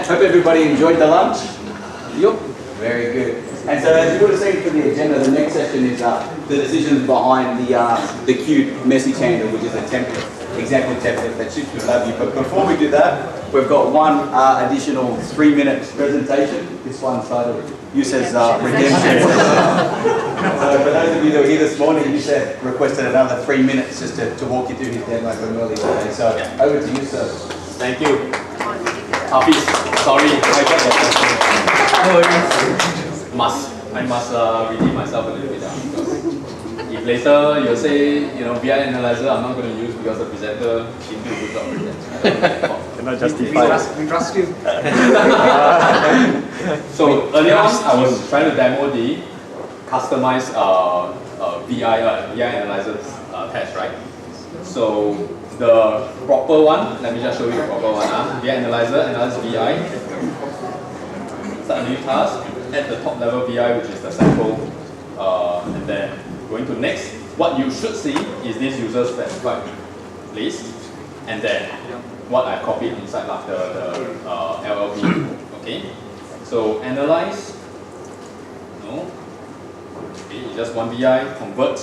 Hope everybody enjoyed the lunch. Yup. Very good. And so as you would have seen from the agenda, the next session is the decisions behind the Qt message handle, which is a template, example template that should love you. But before we do that, we've got one additional 3-minute presentation. This one titled Yusef's Redemption. So for those of you that were here this morning, Yusef requested another 3 minutes just to walk you through his demo from earlier today. So over to you, sir. Thank you. Hafiz, sorry, I got that. I must redeem myself a little bit because if later you say, VI Analyzer I'm not going to use because the presenter didn't do a good job with that. Cannot justify. We trust you. So earlier on, I was trying to demo the customized VI Analyzer test, right? So the proper one, let me just show you the proper one. VI Analyzer, analyze VI. Start a new task. At the top level VI, which is the sample, and then going to next. What you should see is this user specified list, and then what I copied inside the LLV. Okay, so analyze. No. Okay, it's just one VI convert.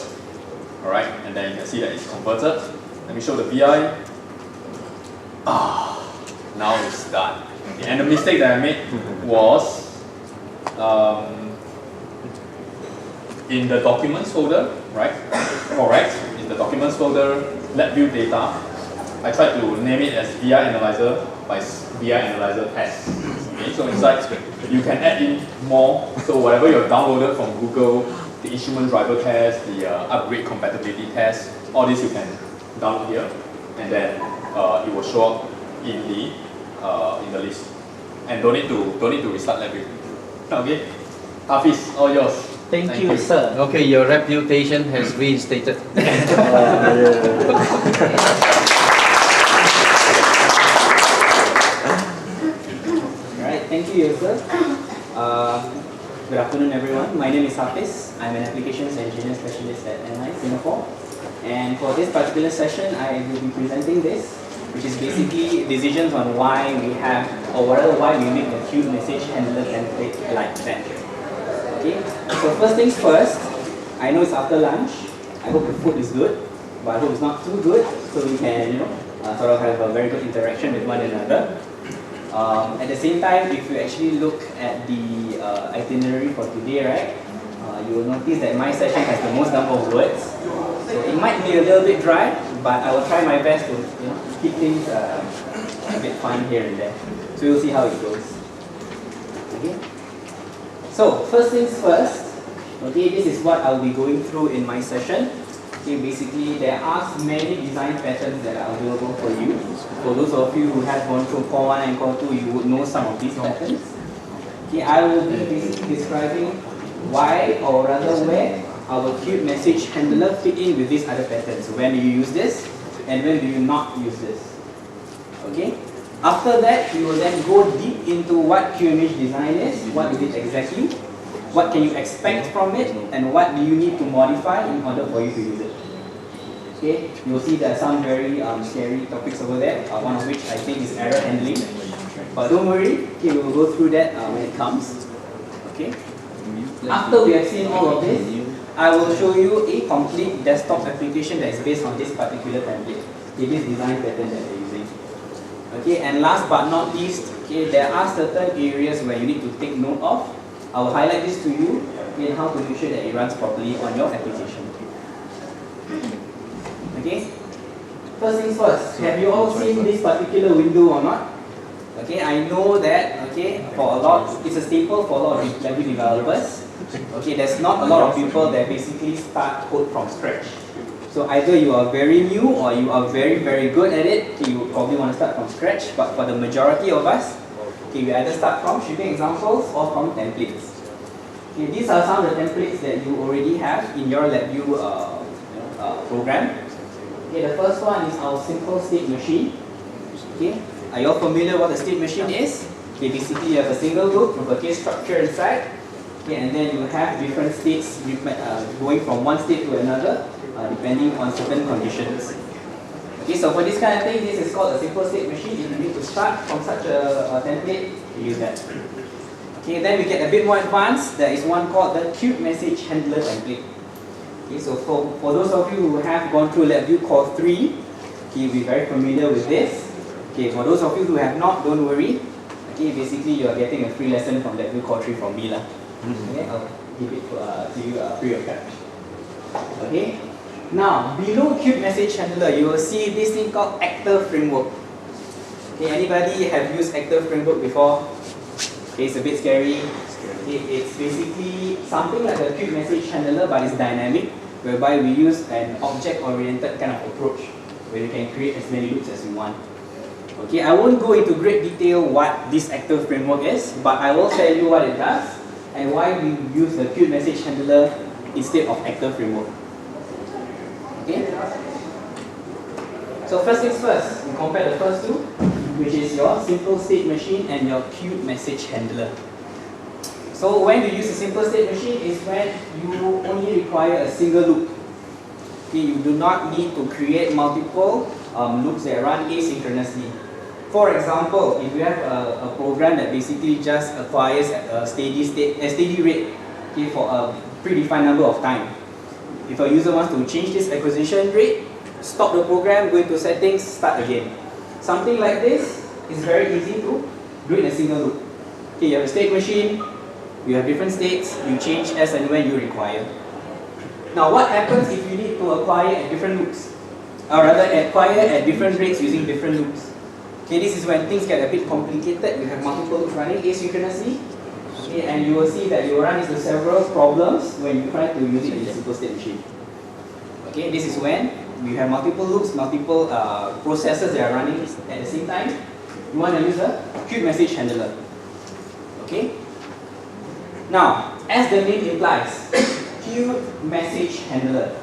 All right, and then you can see that it's converted. Let me show the VI. Now it's done. Okay, and the mistake that I made was. In the documents folder, right? Correct. In the documents folder, LabVIEW data. I tried to name it as VI Analyzer by VI Analyzer test. Okay, so inside you can add in more. So whatever you've downloaded from Google, the instrument driver test, the upgrade compatibility test, all this you can download here, and then it will show up in the list. And don't need to restart LabVIEW. Okay, Hafiz, all yours. Thank you, sir. Okay, your reputation has reinstated. Alright, thank you, sir. Good afternoon, everyone. My name is Hafiz. I'm an applications engineer specialist at NI Singapore. And for this particular session, I will be presenting this, which is basically decisions on why we have, or rather why we make the Qt message handler template like that. Okay, so first things first, I know it's after lunch. I hope the food is good, but I hope it's not too good, so we can, sort of have a very good interaction with one another. At the same time, if you actually look at the itinerary for today, right, you will notice that my session has the most number of words. So it might be a little bit dry, but I will try my best to keep things a bit fun here and there. So we'll see how it goes. Okay. So first things first. Okay, this is what I'll be going through in my session. Okay, basically there are many design patterns that are available for you. For those of you who have gone through Core 1 and Core 2, you would know some of these patterns. Okay, I will be basically describing why, or rather where, our Qt message handler fit in with these other patterns. When do you use this, and when do you not use this? Okay. After that, we will then go deep into what QImage design is, what is it exactly, what can you expect from it, and what do you need to modify in order for you to use it. Okay, you'll see there are some very scary topics over there, one of which I think is error handling. But don't worry, okay, we will go through that when it comes. Okay. After we have seen all of this, I will show you a complete desktop application that is based on this particular template, this design pattern that we're using. Okay, and last but not least, okay, there are certain areas where you need to take note of. I will highlight this to you in how to make sure that it runs properly on your application. Okay, first things first, have you all seen this particular window or not? Okay, I know that, okay, for a lot, it's a staple for a lot of LabVIEW developers. Okay, there's not a lot of people that basically start code from scratch. So either you are very new or you are very, very good at it, okay, you probably want to start from scratch, but for the majority of us, okay, we either start from shipping examples or from templates. Okay, these are some of the templates that you already have in your LabVIEW program. Okay, the first one is our simple state machine. Okay, are you all familiar what a state machine is? Okay, basically you have a single loop with a case structure inside. Okay, and then you have different states going from one state to another, depending on certain conditions. Okay, so for this kind of thing, this is called a simple state machine. If you need to start from such a template, you use that. Okay, then we get a bit more advanced. There is one called the Qt Message Handler template. Okay, so for those of you who have gone through LabVIEW Core 3, okay, you'll be very familiar with this. Okay, for those of you who have not, don't worry. Okay, basically you are getting a free lesson from LabVIEW Core 3 from me. Okay, I'll give it to you free of charge. Okay, now below Qt Message Handler, you will see this thing called Actor Framework. Okay, anybody have used Actor Framework before? Okay, it's a bit scary. Okay, it's basically something like a Qt Message Handler, but it's dynamic, whereby we use an object-oriented kind of approach, where you can create as many loops as you want. Okay, I won't go into great detail what this Actor Framework is, but I will tell you what it does and why we use the Qt Message Handler instead of Actor Framework. Okay? So first things first, we compare the first two, which is your simple state machine and your Qt Message Handler. So when you use a simple state machine is when you only require a single loop. Okay, you do not need to create multiple loops that run asynchronously. For example, if you have a program that basically just acquires a steady rate, okay, for a predefined number of time. If a user wants to change this acquisition rate, stop the program, go into settings, start again. Something like this is very easy to do in a single loop. Okay, you have a state machine, you have different states, you change as and when you require. Now what happens if you need to acquire at different loops? Or rather acquire at different rates using different loops. Okay, this is when things get a bit complicated. You have multiple loops running asynchronously. Okay, and you will see that you run into several problems when you try to use it in a simple state machine. Okay, this is when you have multiple loops, multiple processes that are running at the same time. You want to use a Qt Message Handler. Okay. Now, as the name implies, Qt Message Handler.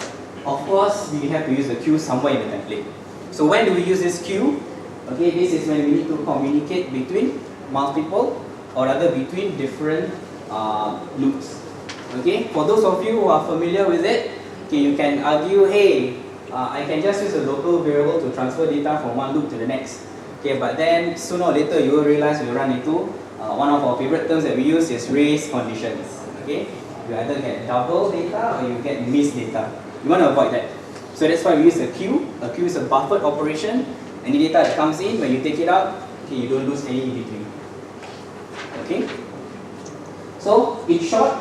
Of course, we have to use the Q somewhere in the template. So when do we use this Q? Okay, this is when we need to communicate between multiple, or rather between different loops. Okay, for those of you who are familiar with it, okay, you can argue, hey, I can just use a local variable to transfer data from one loop to the next. Okay, but then sooner or later you will realize you run into one of our favorite terms that we use is race conditions. Okay, you either get double data or you get missed data. You want to avoid that. So that's why we use a queue. A queue is a buffered operation. Any data that comes in, when you take it out, okay, you don't lose any in between. Okay? So, in short,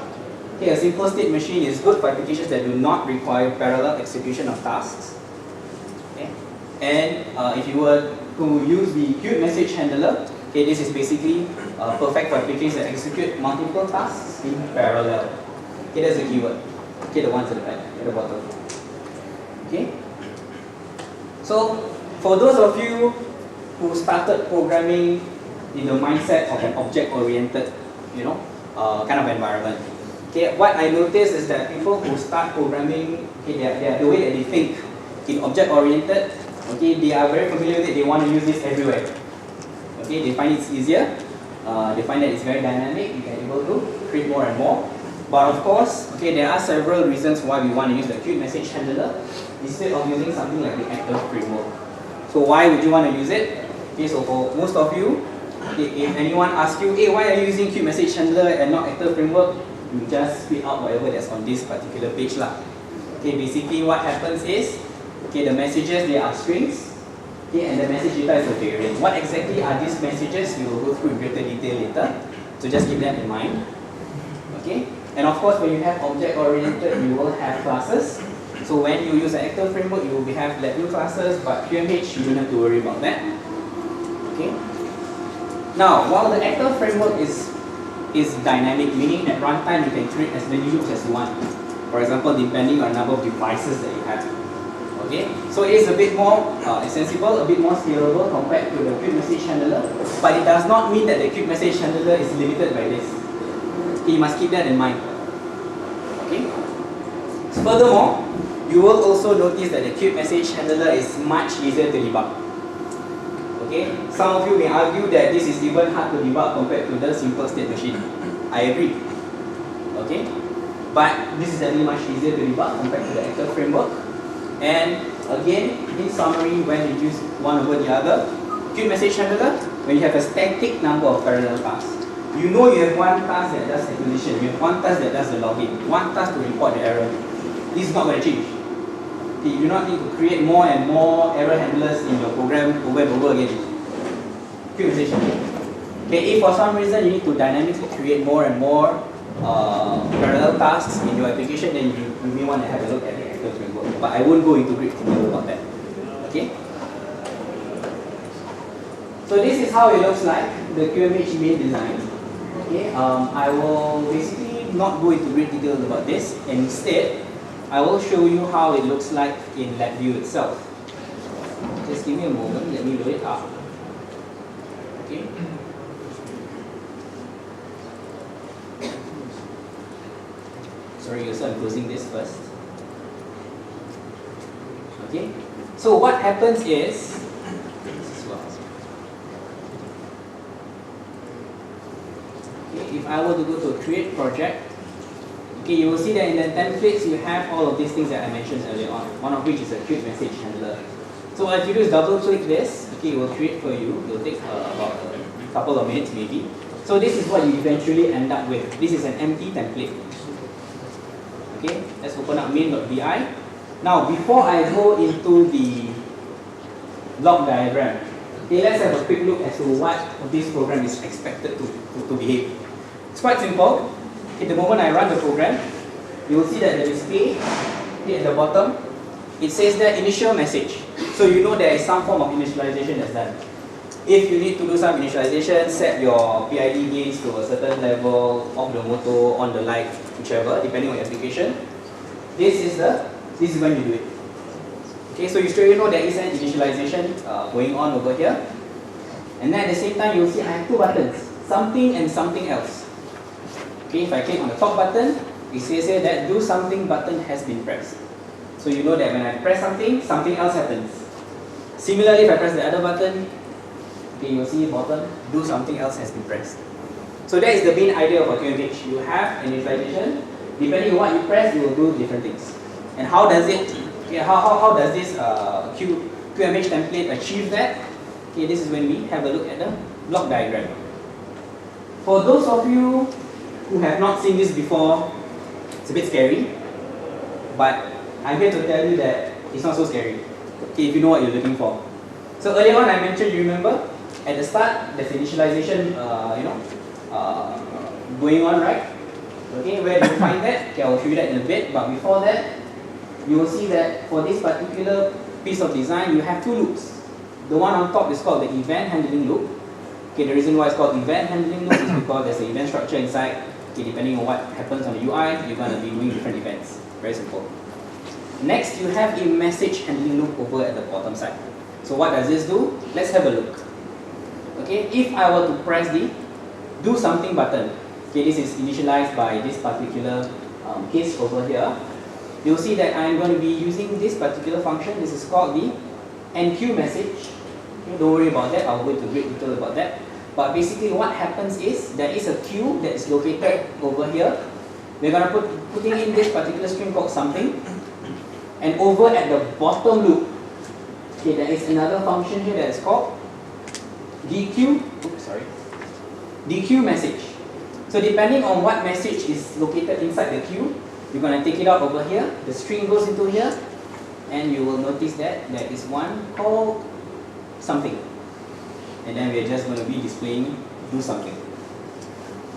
okay, a simple state machine is good for applications that do not require parallel execution of tasks. Okay? And if you were to use the Qt Message Handler, okay, this is basically perfect for applications that execute multiple tasks in parallel. Okay, that's the keyword. Okay, the ones at the bottom. Okay? So, for those of you who started programming in the mindset of an object-oriented, kind of environment, okay, what I noticed is that people who start programming, okay, the way that they think in object-oriented, okay, they are very familiar with it. They want to use this everywhere. Okay, they find it's easier. They find that it's very dynamic. You can be able to create more and more. But of course, okay, there are several reasons why we want to use the Qt Message Handler instead of using something like the Actor Framework. So why would you want to use it? Okay, so for most of you, okay, if anyone asks you, hey, why are you using Qt Message Handler and not Actor Framework? You just spit out whatever that's on this particular page lah. Okay, basically what happens is, okay, the messages, they are strings, okay, and the message data is a variant. What exactly are these messages? We will go through in greater detail later. So just keep that in mind. Okay, and of course, when you have object-oriented, you will have classes. So when you use an Actor Framework, you will have LabVIEW classes, but QMH, you don't have to worry about that. Okay. Now, while the Actor Framework is dynamic, meaning at runtime you can create as many loops as you want. For example, depending on the number of devices that you have. Okay. So it is a bit more extensible, a bit more scalable compared to the Qt Message Handler, but it does not mean that the Qt Message Handler is limited by this. Okay, you must keep that in mind. Okay. Furthermore, you will also notice that the Qt Message Handler is much easier to debug. Okay, some of you may argue that this is even hard to debug compared to the simple state machine. I agree. Okay, but this is definitely much easier to debug compared to the Actor Framework. And Again, in summary, when you use one over the other, queued message handler, when you have a static number of parallel tasks. You know you have one task that does acquisition, you have one task that does the login, one task to report the error. This is not going to change. Okay, you do not need to create more and more error handlers in your program over and over again. Queued message handler. Okay, if for some reason you need to dynamically create more and more parallel tasks in your application, then you may want to have a look at the actual framework. But I won't go into great detail about that. Okay. So this is how it looks like, the QMH main design. Okay. I will basically not go into great details about this. Instead, I will show you how it looks like in LabVIEW itself. Just give me a moment. Let me load it up. Okay. Sorry, so I'm closing this first. Okay. So what happens is, okay, if I were to go to create project, okay, you will see that in the templates you have all of these things that I mentioned earlier on. One of which is a queued message handler. So what you do is double click this. Okay, it will create for you. It will take about a couple of minutes maybe. So this is what you eventually end up with. This is an empty template. Okay, let's open up main.vi. Now, before I go into the block diagram, okay, let's have a quick look as to what this program is expected to behave. It's quite simple. Okay, the moment I run the program, you will see that the display at the bottom, it says that initial message. So you know there is some form of initialization that's done. If you need to do some initialization, set your PID gains to a certain level, off the motor, on the light, whichever, depending on your application. This is when you do it. Okay, so you straight know there is an initialization going on over here. And then at the same time, you'll see I have two buttons, something and something else. Okay, if I click on the top button, it says here that do something button has been pressed. So you know that when I press something, something else happens. Similarly, if I press the other button, okay, you'll see bottom, do something else has been pressed. So that is the main idea of a QMH. You have initialization. Depending on what you press, you will do different things. And how does it? Okay, how does this QMH template achieve that? Okay, this is when we have a look at the block diagram. For those of you who have not seen this before, it's a bit scary, but I'm here to tell you that it's not so scary. Okay, if you know what you're looking for. So earlier on, I mentioned, you remember, at the start, there's initialization, going on, right? Okay, where do you find that? Okay, I will show you that in a bit. But before that, you will see that for this particular piece of design, you have two loops. The one on top is called the event handling loop. Okay, the reason why it's called event handling loop is because there's an event structure inside. Okay, depending on what happens on the UI, you're going to be doing different events. Very simple. Next, you have a message handling loop over at the bottom side. So what does this do? Let's have a look. Okay, if I were to press the do something button, okay, this is initialized by this particular case over here. You'll see that I'm going to be using this particular function. This is called the enqueue message. Okay, don't worry about that. I'll go into great detail about that. But basically, what happens is there is a queue that is located over here. We're going to putting in this particular string called something, and over at the bottom loop, okay, there is another function here that is called dequeue. Dequeue message. So depending on what message is located inside the queue, you're going to take it out over here. The string goes into here, and you will notice that there is one called something, and then we're just going to be displaying do something.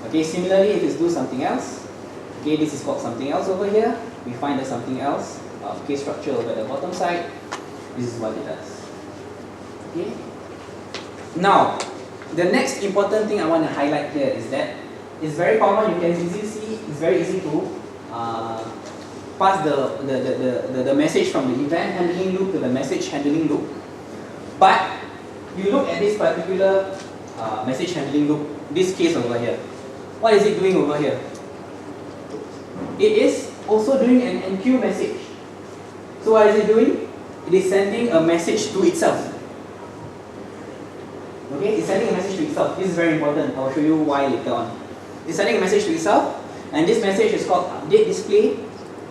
Okay, similarly, if it's do something else, okay, this is called something else over here. We find that something else, case structure over the bottom side. This is what it does. Okay. Now, the next important thing I want to highlight here is that it's very common. You can easily see it's very easy to pass the message from the event handling loop to the message handling loop. But you look at this particular message handling loop, this case over here. What is it doing over here? It is also doing an enqueue message. So what is it doing? It is sending a message to itself. Okay, it's sending a message to itself. This is very important. I'll show you why later on. It's sending a message to itself, and this message is called update display.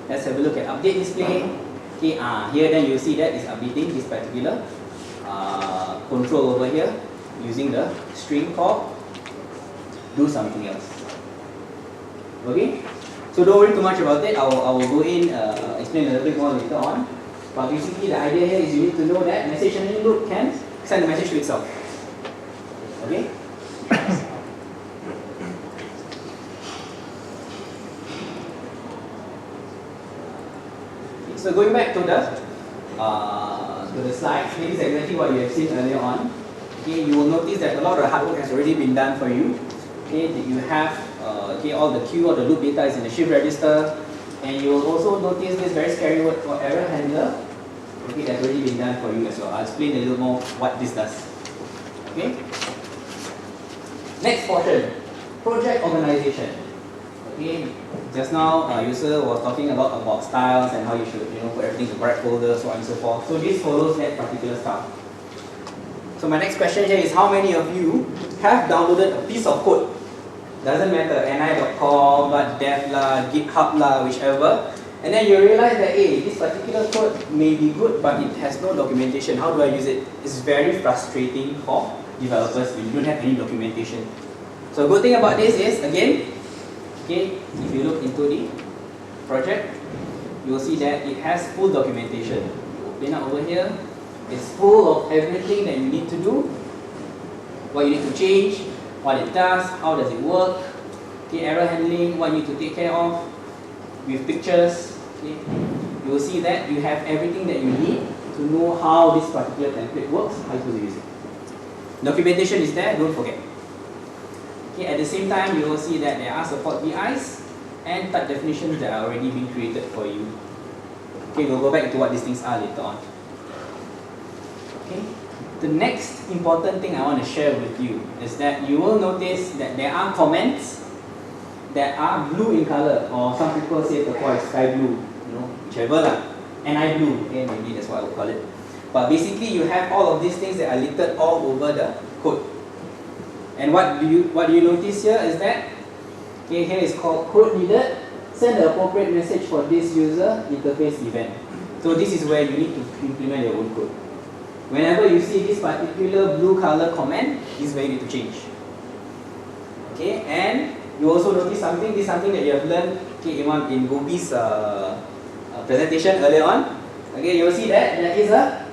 Let's have a look at update display. Okay, here then you see that is updating this particular control over here using the string called do something else. Okay, so don't worry too much about it. I will go in explain a little bit more later on. But basically the idea here is you need to know that message handling loop can send a message to itself. Okay. So going back to the slide, this is exactly what you have seen earlier on. Okay, you will notice that a lot of the hard work has already been done for you. Okay, that you have all the queue or the loop data is in the shift register, and you will also notice this very scary word for error handler. Okay, that's already been done for you as well. I'll explain a little more what this does. Okay. Next portion, project organization. Okay, just now user was talking about styles and how you should put everything in the correct folder, so on and so forth. So this follows that particular style. So my next question here is, how many of you have downloaded a piece of code? Doesn't matter, ni.com, .dev lah, GitHub lah, whichever. And then you realize that, hey, this particular code may be good, but it has no documentation. How do I use it? It's very frustrating for developers when you don't have any documentation. So a good thing about this is, again, okay, if you look into the project, you will see that it has full documentation. Open up over here. It's full of everything that you need to do, what you need to change, what it does, how does it work, okay, error handling, what you need to take care of, with pictures. Okay. You will see that you have everything that you need to know how this particular template works, how you're supposed to use it. Documentation is there, don't forget. Okay, at the same time, you will see that there are support BIs and type definitions that are already being created for you. Okay, we'll go back to what these things are later on. Okay. The next important thing I want to share with you is that you will notice that there are comments that are blue in color, or some people say turquoise, sky blue, whichever lah, NI blue, okay, maybe that's what I would call it. But basically you have all of these things that are listed all over the code. And what do you notice here is that, okay, here is called code needed, send the appropriate message for this user interface event. So this is where you need to implement your own code. Whenever you see this particular blue color comment, this is where you need to change. Okay, and you also notice something, this is something that you have learned, okay, in Gopi's presentation earlier on. Okay, you'll see that there is a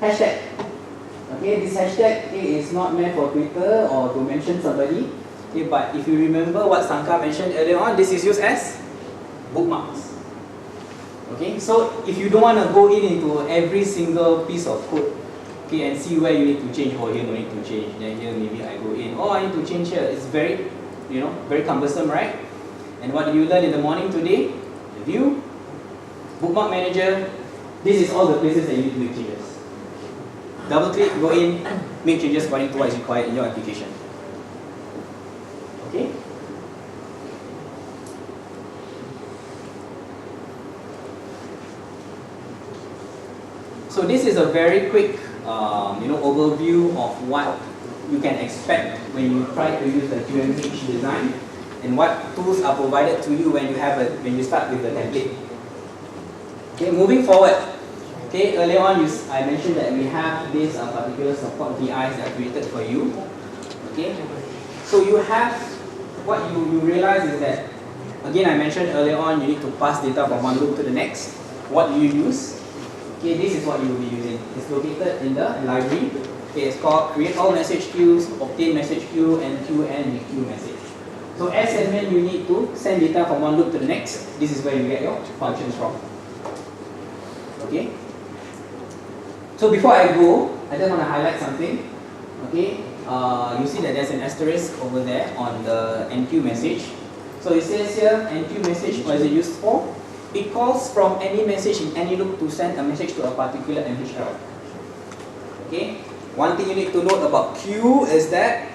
hashtag. Okay, this hashtag is not meant for Twitter or to mention somebody. Okay, but if you remember what Sanka mentioned earlier on, this is used as bookmarks. Okay, so if you don't want to go into every single piece of code, okay, and see where you need to change, or here no need to change, then here maybe I go in, oh, I need to change here. It's very, very cumbersome, right? And what did you learn in the morning today? The view, bookmark manager. This is all the places that you need to make changes. Double click, go in, make changes according to what is required in your application. Okay? So this is a very quick overview of what you can expect when you try to use the QMH design, and what tools are provided to you when you start with the template. Okay, moving forward. Okay, earlier on I mentioned that we have this particular support VIs that are created for you. Okay, so you have, what you realize is that, again I mentioned earlier on, you need to pass data from one loop to the next. What do you use? Okay, this is what you will be using. It's located in the library. Okay, it's called create all message queues, obtain message queue, and queue and requeue message. So as and when you need to send data from one loop to the next, this is where you get your functions from. Okay. So before I go, I just want to highlight something. Okay, you see that there's an asterisk over there on the enqueue message. So it says here, enqueue message, what is it used for? It calls from any message in any loop to send a message to a particular MH error. Okay, one thing you need to note about queue is that,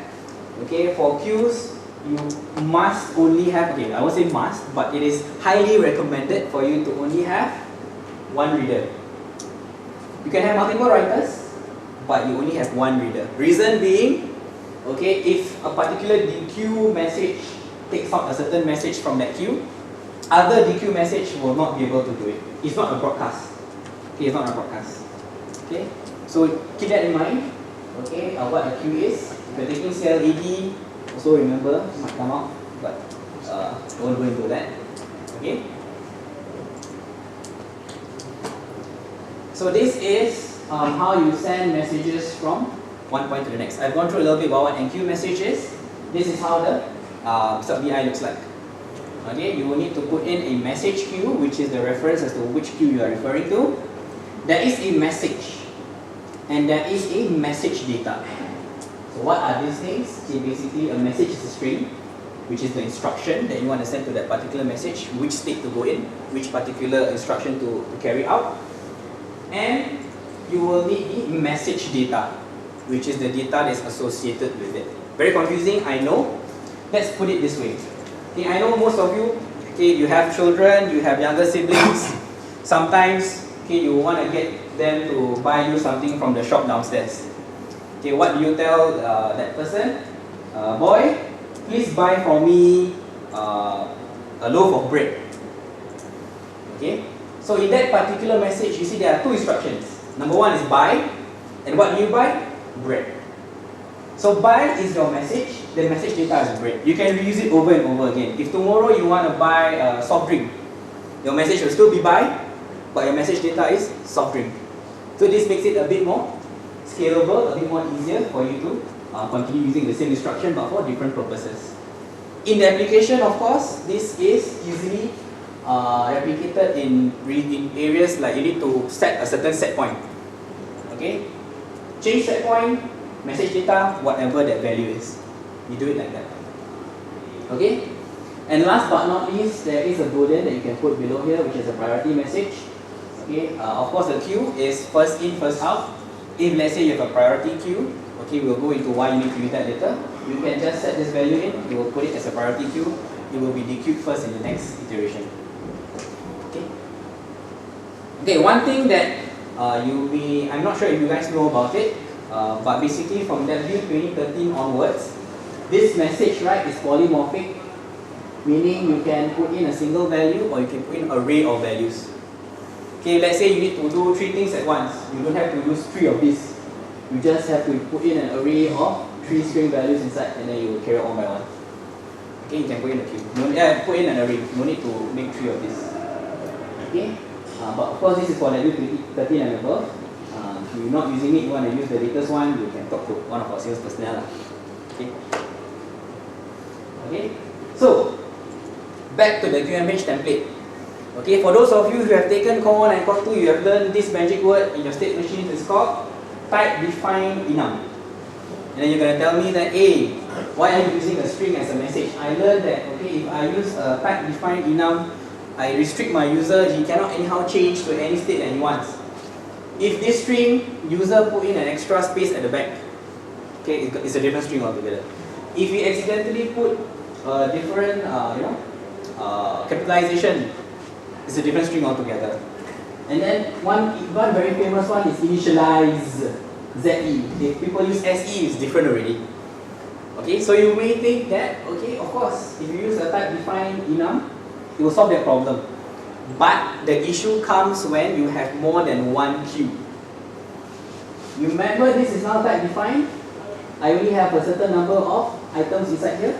okay, for queues, you must only have, okay, I won't say must, but it is highly recommended for you to only have one reader. You can have multiple writers, but you only have one reader. Reason being, okay, if a particular DQ message takes out a certain message from that queue, other DQ message will not be able to do it. It's not a broadcast. Okay, it's not a broadcast. Okay, so keep that in mind. Okay, what a queue is. If you're taking CLAD, also remember, it might come out, but I won't go into that. Okay. So this is how you send messages from one point to the next. I've gone through a little bit about what enqueue message is. This is how the sub-VI looks like. Okay, you will need to put in a message queue, which is the reference as to which queue you are referring to. There is a message, and there is a message data. So what are these things? Okay, basically a message is a string, which is the instruction that you want to send to that particular message, which state to go in, which particular instruction to carry out. And you will need the message data, which is the data that's associated with it. Very confusing, I know. Let's put it this way. Okay, I know most of you, okay, you have children, you have younger siblings. Sometimes, okay, you want to get them to buy you something from the shop downstairs. Okay, what do you tell that person? Boy, please buy for me a loaf of bread. Okay, so in that particular message, you see there are two instructions. Number one is buy, and what do you buy? Bread. So buy is your message, the message data is bread. You can reuse it over and over again. If tomorrow you want to buy a soft drink, your message will still be buy, but your message data is soft drink. So this makes it a bit more scalable, a bit more easier for you to continue using the same instruction but for different purposes. In the application, of course, this is usually replicated in areas like you need to set a certain set point. Okay, change set point, message data, whatever that value is. You do it like that. Okay, and last but not least, there is a boolean that you can put below here, which is a priority message. Okay, of course the queue is first in, first out. If let's say you have a priority queue, okay, we'll go into why you need to use that later. You can just set this value in, you will put it as a priority queue. It will be dequeued first in the next iteration. Okay. Okay, one thing that I'm not sure if you guys know about it, but basically from W 2013 onwards, this message, right, is polymorphic, meaning you can put in a single value or you can put in an array of values. Okay, let's say you need to do 3 things at once. You don't have to use 3 of these. You just have to put in an array of 3 string values inside, and then you will carry on by one. Okay, you can put in a queue. Put in an array. No need to make 3 of this. Okay, but of course this is for W 2013 and above. If you're not using it, you want to use the latest one, you can talk to one of our sales personnel. Okay. Okay. So back to the QMH template. Okay, for those of you who have taken Core 1 and Core 2, you have learned this magic word in your state machine. It's called type define enum. And then you're going to tell me that, hey, why are you using a string as a message? I learned that, okay, if I use a type define enum, I restrict my user, he cannot anyhow change to any state that he wants. If this string, user put in an extra space at the back, okay, it's a different string altogether. If we accidentally put a different, capitalization, it's a different string altogether. And then one very famous one is initialize, ZE. If people use SE, it's different already. Okay, so you may think that, okay, of course, if you use a type define enum, it will solve that problem. But the issue comes when you have more than one queue. You remember this is now type defined. I only have a certain number of items inside here.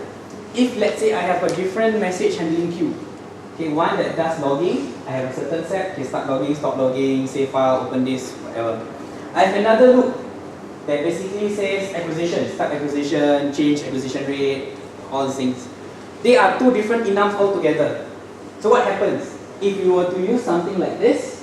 If let's say I have a different message handling queue, okay, one that does logging, I have a certain set, okay, start logging, stop logging, save file, open this, whatever. I have another loop that basically says acquisition, start acquisition, change acquisition rate, all these things. They are 2 different enums altogether. So what happens? If you were to use something like this,